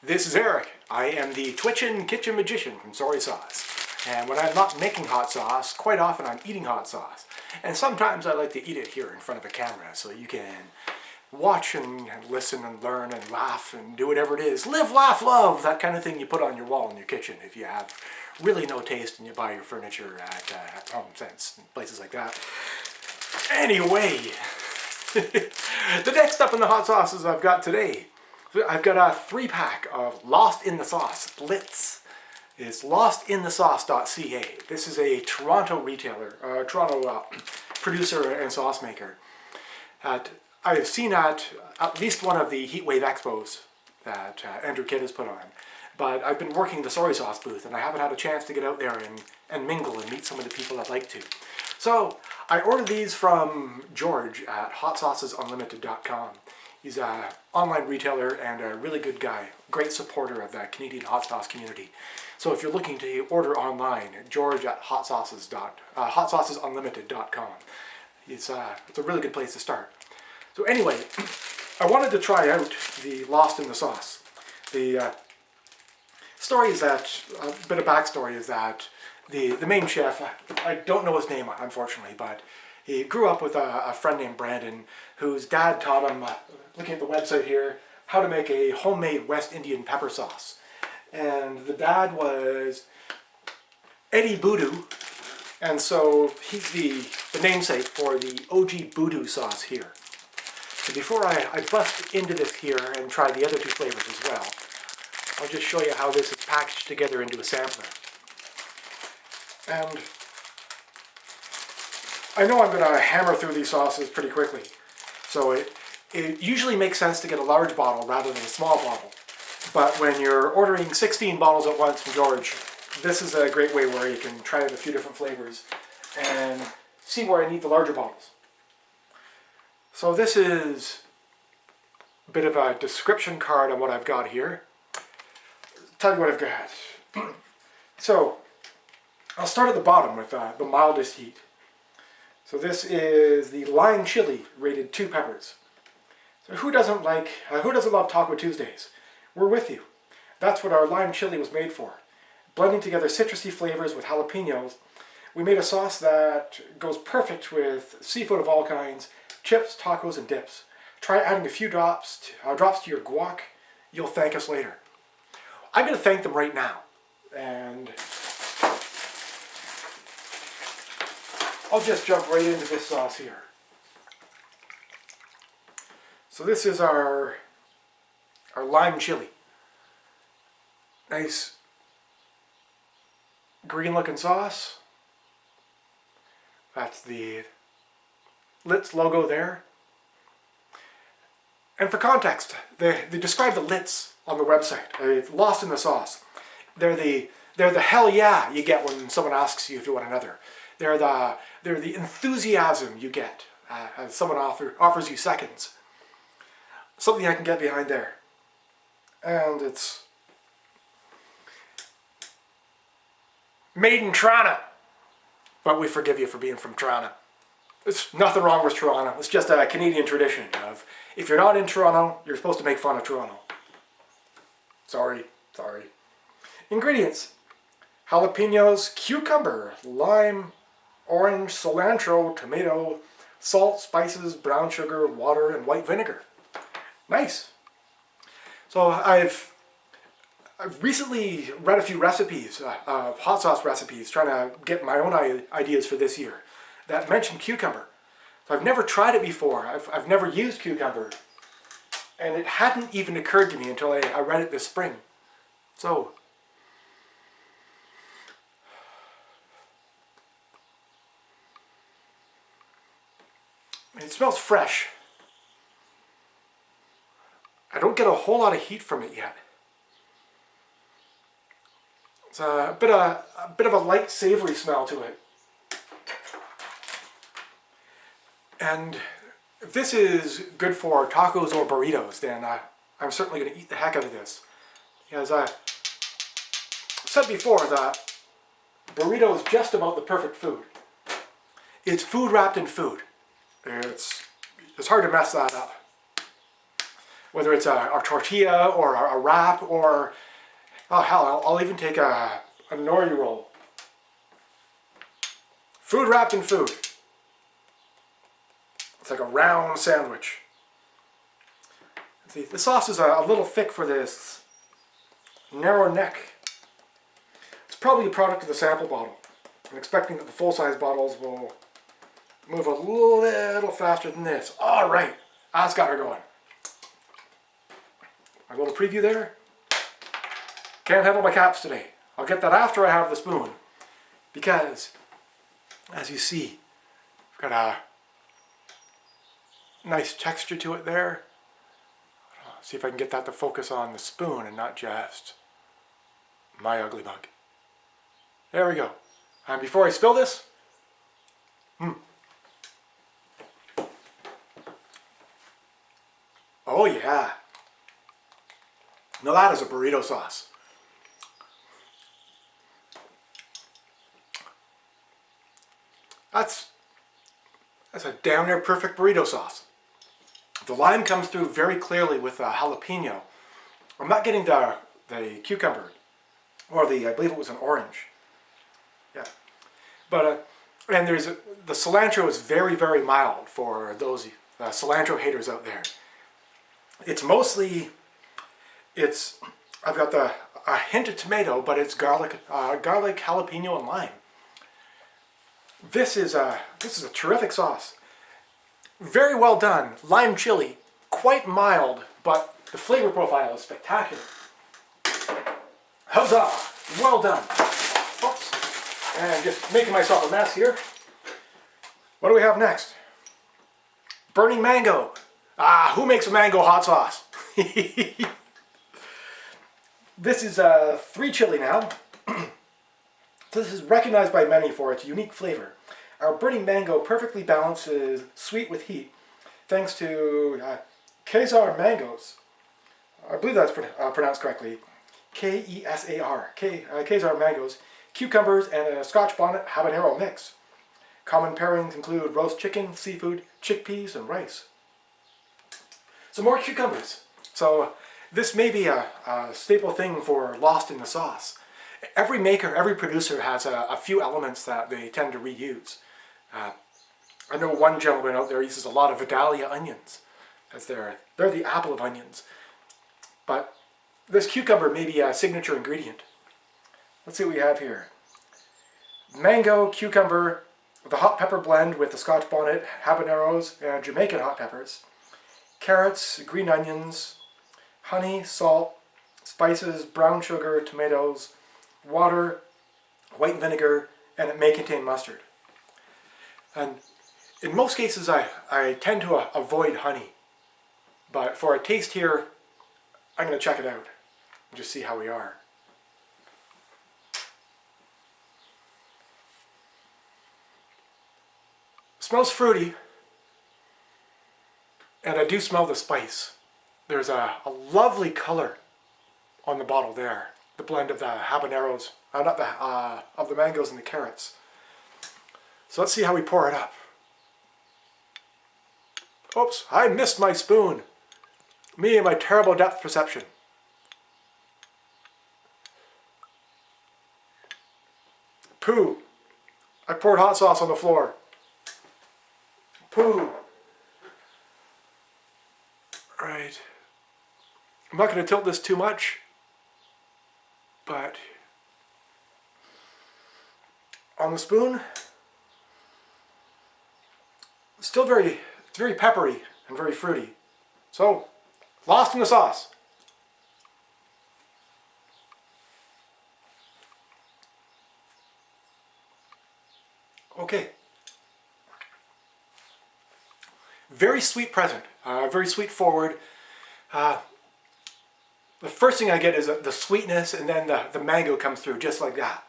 This is Eric. I am the Twitchin' Kitchen Magician from Soy Sauce. And when I'm not making hot sauce, quite often I'm eating hot sauce. And sometimes I like to eat it here in front of a camera so you can watch and listen and learn and laugh and do whatever it is. Live, laugh, love! That kind of thing you put on your wall in your kitchen if you have really no taste and you buy your furniture at Home Sense and places like that. Anyway, the next up in the hot sauces I've got today, I've got a 3-pack of Lost in the Sauce, Blitz. It's lostinthesauce.ca. This is a Toronto retailer, Toronto producer and sauce maker. I've seen at least one of the Heatwave Expos that Andrew Kidd has put on. But I've been working the soy sauce booth and I haven't had a chance to get out there and mingle and meet some of the people I'd like to. So I ordered these from George at hotsaucesunlimited.com. He's an online retailer and a really good guy, great supporter of the Canadian hot sauce community. So if you're looking to order online, George at hotsaucesunlimited.com. It's a really good place to start. So anyway, I wanted to try out the Lost in the Sauce. The story is that, a bit of backstory is that the main chef, I don't know his name unfortunately, but he grew up with a friend named Brandon whose dad taught him, looking at the website here, how to make a homemade West Indian pepper sauce. And the dad was OG Boodoo, and so he's the namesake for the OG Boodoo sauce here. So before I bust into this here and try the other two flavors as well, I'll just show you how this is packaged together into a sampler. And I know I'm going to hammer through these sauces pretty quickly, so it usually makes sense to get a large bottle rather than a small bottle. But when you're ordering 16 bottles at once from George, this is a great way where you can try out a few different flavors and see where I need the larger bottles. So this is a bit of a description card on what I've got here. Tell you what I've got. So I'll start at the bottom with the mildest heat. So this is the lime chili rated 2 peppers. So who doesn't love Taco Tuesdays? We're with you. That's what our lime chili was made for. Blending together citrusy flavors with jalapenos, we made a sauce that goes perfect with seafood of all kinds, chips, tacos, and dips. Try adding a few drops to your guac. You'll thank us later. I'm going to thank them right now. And I'll just jump right into this sauce here. So this is our lime chili. Nice green looking sauce. That's the Litz logo there. And for context, they describe the Litz on the website. Lost in the Sauce. They're the hell yeah you get when someone asks you if you want another. They're the enthusiasm you get as someone offers you seconds. Something I can get behind there. And it's made in Toronto. But we forgive you for being from Toronto. There's nothing wrong with Toronto. It's just a Canadian tradition of, if you're not in Toronto, you're supposed to make fun of Toronto. Sorry. Ingredients: jalapenos, cucumber, lime, orange, cilantro, tomato, salt, spices, brown sugar, water, and white vinegar. Nice. So I've recently read a few recipes, hot sauce recipes, trying to get my own ideas for this year that mention cucumber. So I've never tried it before. I've never used cucumber. And it hadn't even occurred to me until I read it this spring. So it smells fresh. I don't get a whole lot of heat from it yet. It's a bit of a light savory smell to it. And if this is good for tacos or burritos, then I'm certainly going to eat the heck out of this. As I said before, that burrito is just about the perfect food. It's food wrapped in food. It's hard to mess that up. whether it's a tortilla or a wrap, or oh hell, I'll even take a nori roll. Food wrapped in food. It's like a round sandwich. See, the sauce is a little thick for this narrow neck. It's probably a product of the sample bottle. I'm expecting that the full-size bottles will move a little faster than this. All right, that's got her going. A little preview there. Can't handle my caps today. I'll get that after I have the spoon, because as you see, I've got a nice texture to it there. See if I can get that to focus on the spoon and not just my ugly mug. There we go. And before I spill this, oh yeah. Now that is a burrito sauce. That's a damn near perfect burrito sauce. The lime comes through very clearly with jalapeno. I'm not getting the cucumber, or I believe it was an orange. Yeah, but and the cilantro is very, very mild for those cilantro haters out there. It's mostly, I've got a hint of tomato, but it's garlic, jalapeno, and lime. This is a terrific sauce. Very well done. Lime chili, quite mild, but the flavor profile is spectacular. Huzzah! Well done. Oops. And just making myself a mess here. What do we have next? Burning mango. Ah, who makes a mango hot sauce? This is 3 chili now. This is recognized by many for its unique flavor. Our burning mango perfectly balances sweet with heat, thanks to Kesar mangoes. I believe that's pronounced correctly. K-E-S-A-R. Kesar mangoes, cucumbers, and a Scotch bonnet habanero mix. Common pairings include roast chicken, seafood, chickpeas, and rice. Some more cucumbers. So this may be a staple thing for Lost in the Sauce. Every maker, every producer has a few elements that they tend to reuse. I know one gentleman out there uses a lot of Vidalia onions, as they're the apple of onions. But this cucumber may be a signature ingredient. Let's see what we have here. Mango, cucumber, the hot pepper blend with the Scotch bonnet, habaneros, and Jamaican hot peppers. Carrots, green onions, honey, salt, spices, brown sugar, tomatoes, water, white vinegar, and it may contain mustard. And in most cases I tend to avoid honey, but for a taste here, I'm going to check it out and just see how we are. Smells fruity, and I do smell the spice. There's a lovely color on the bottle there. The blend of the habaneros, of the mangoes and the carrots. So let's see how we pour it up. Oops, I missed my spoon. Me and my terrible depth perception. Pooh. I poured hot sauce on the floor. Pooh. Right. I'm not going to tilt this too much, but on the spoon, it's very peppery and very fruity. So, Lost in the Sauce. Okay. Very sweet present, very sweet forward. The first thing I get is the sweetness, and then the mango comes through just like that.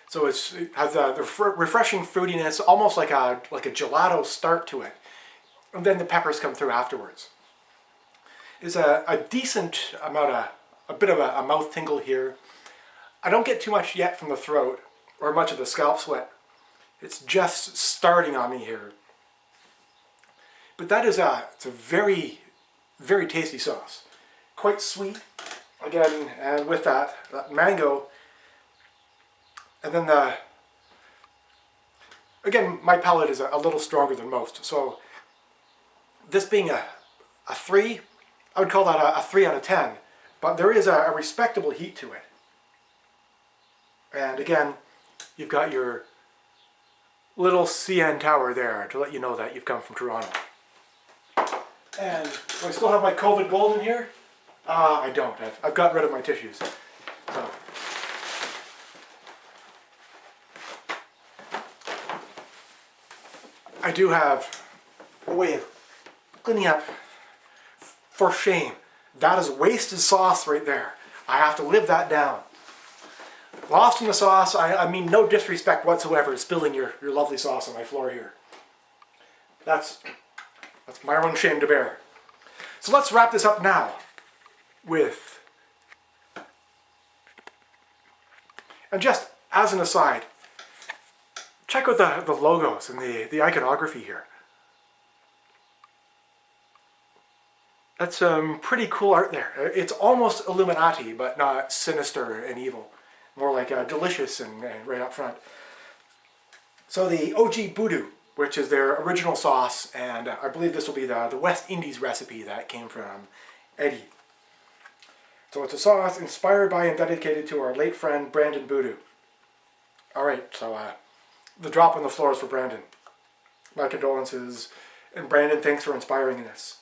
So it has the refreshing fruitiness, almost like a gelato start to it. And then the peppers come through afterwards. It's a decent amount a bit of a mouth tingle here. I don't get too much yet from the throat, or much of the scalp sweat. It's just starting on me here. But that is it's a very very tasty sauce. Quite sweet, again, and with that mango, and then again, my palate is a little stronger than most, so this being a 3, I would call that a 3 out of 10, but there is a respectable heat to it. And again, you've got your little CN tower there to let you know that you've come from Toronto. And do I still have my COVID gold in here? I don't. I've gotten rid of my tissues. So. I do have a way of cleaning up. For shame. That is wasted sauce right there. I have to live that down. Lost in the sauce, I mean no disrespect whatsoever spilling your lovely sauce on my floor here. That's my own shame to bear. So let's wrap this up now with, and just as an aside, check out the logos and the iconography here. That's some pretty cool art there. It's almost Illuminati, but not sinister and evil. More like delicious and right up front. So the OG Boodoo, which is their original sauce, and I believe this will be the West Indies recipe that came from Eddie. So it's a sauce inspired by and dedicated to our late friend Brandon Boodoo. Alright, so the drop on the floor is for Brandon. My condolences, and Brandon, thanks for inspiring this.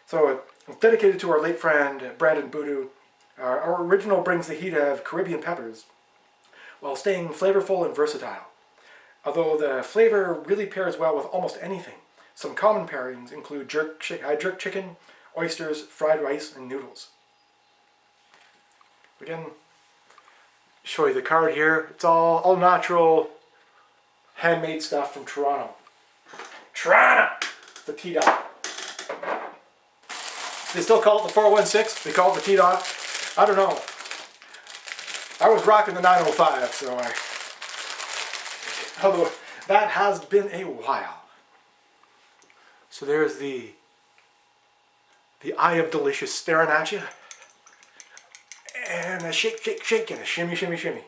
So it's dedicated to our late friend Brandon Boodoo. Our original brings the heat of Caribbean peppers while staying flavorful and versatile. Although the flavor really pairs well with almost anything. Some common pairings include jerk chicken, oysters, fried rice, and noodles. Again, show you the card here. It's all natural, handmade stuff from Toronto. Toronto! The T-Dot. They still call it the 416. They call it the T-Dot. I don't know. I was rocking the 905, so although that has been a while. So there's the eye of delicious staring at you. And a shake, shake, shake, and a shimmy, shimmy, shimmy.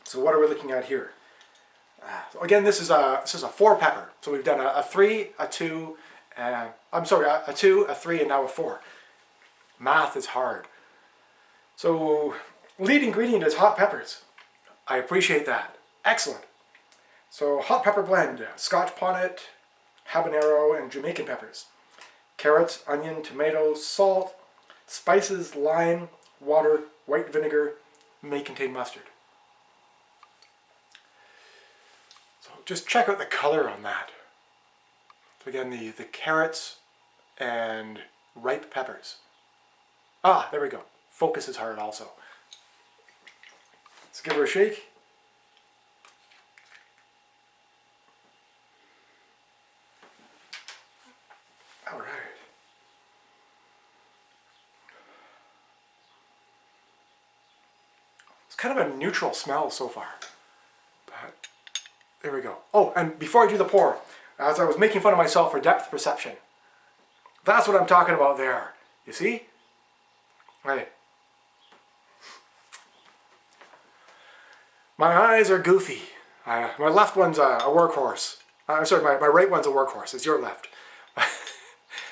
So what are we looking at here? So again, this is a 4 pepper. So we've done a 3, a 2, I'm sorry, a 2, a 3, and now a 4. Math is hard. So lead ingredient is hot peppers. I appreciate that. Excellent. So hot pepper blend, Scotch bonnet, habanero, and Jamaican peppers. Carrots, onion, tomato, salt, spices, lime, water, white vinegar, may contain mustard. So just check out the color on that. So again, the carrots and ripe peppers. Ah, there we go. Focus is hard also. Let's give her a shake. All right. It's kind of a neutral smell so far. But there we go. Oh, and before I do the pour, as I was making fun of myself for depth perception, that's what I'm talking about there. You see? Right. My eyes are goofy. My left one's a workhorse. I'm sorry, my right one's a workhorse. It's your left.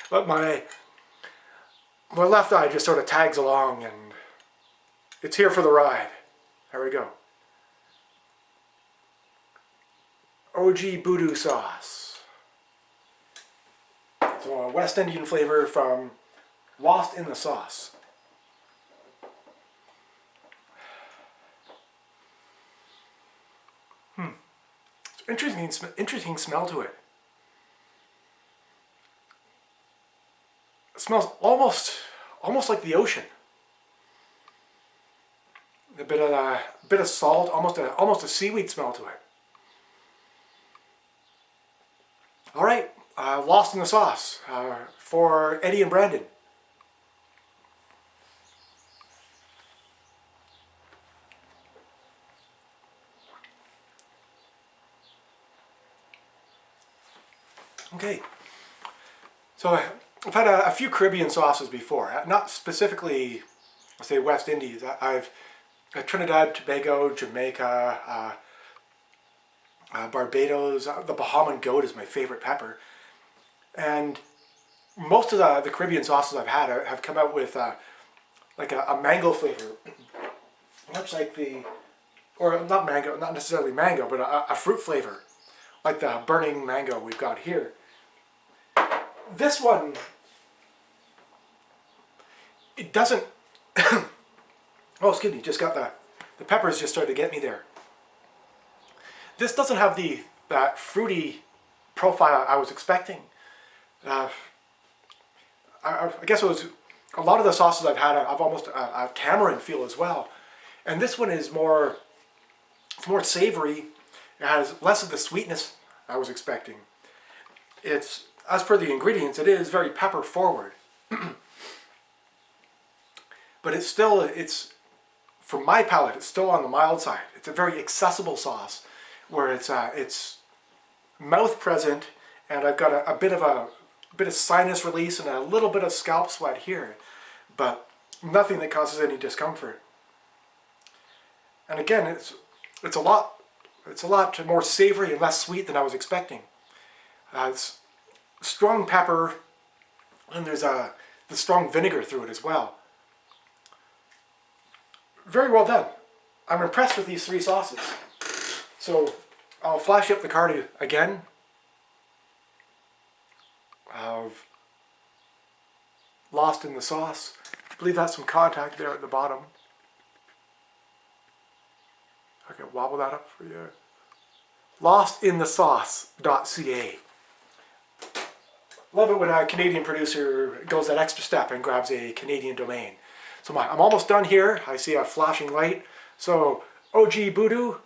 But my left eye just sort of tags along, and it's here for the ride. There we go. OG Boodoo sauce. So a West Indian flavor from Lost in the Sauce. Interesting smell to it. It smells almost like the ocean. A bit of salt, almost a seaweed smell to it. All right, Lost in the Sauce for Eddie and Brandon. Okay, So I've had a few Caribbean sauces before, not specifically, let's say, West Indies. I've Trinidad, Tobago, Jamaica, Barbados. The Bahamian goat is my favorite pepper. And most of the Caribbean sauces I've had have come out with like a mango flavor, much like or not mango, not necessarily mango, but a fruit flavor, like the burning mango we've got here. This one, it doesn't, oh excuse me, just got the peppers just started to get me there. This doesn't have that fruity profile I was expecting. I guess it was, a lot of the sauces I've had, I've almost a tamarind feel as well. And this one is more, it's more savory. It has less of the sweetness I was expecting. It's, as per the ingredients, it is very pepper forward. But it's still, for my palate, it's still on the mild side. It's a very accessible sauce where it's mouth present, and I've got a bit of sinus release and a little bit of scalp sweat here, but nothing that causes any discomfort. And again, it's a lot more savory and less sweet than I was expecting. It's strong pepper, and there's the strong vinegar through it as well. Very well done. I'm impressed with these three sauces. So I'll flash up the card again. Of Lost in the Sauce. I believe that's some contact there at the bottom. I can wobble that up for you. Lostinthesauce.ca. Love it when a Canadian producer goes that extra step and grabs a Canadian domain. So I'm almost done here. I see a flashing light. So OG Boodoo,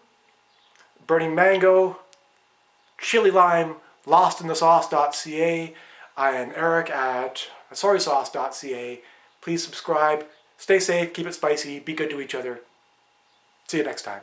Burning Mango, Chili Lime, lostinthesauce.ca. I am Erik at sorrysauce.ca. Please subscribe. Stay safe, keep it spicy, be good to each other. See you next time.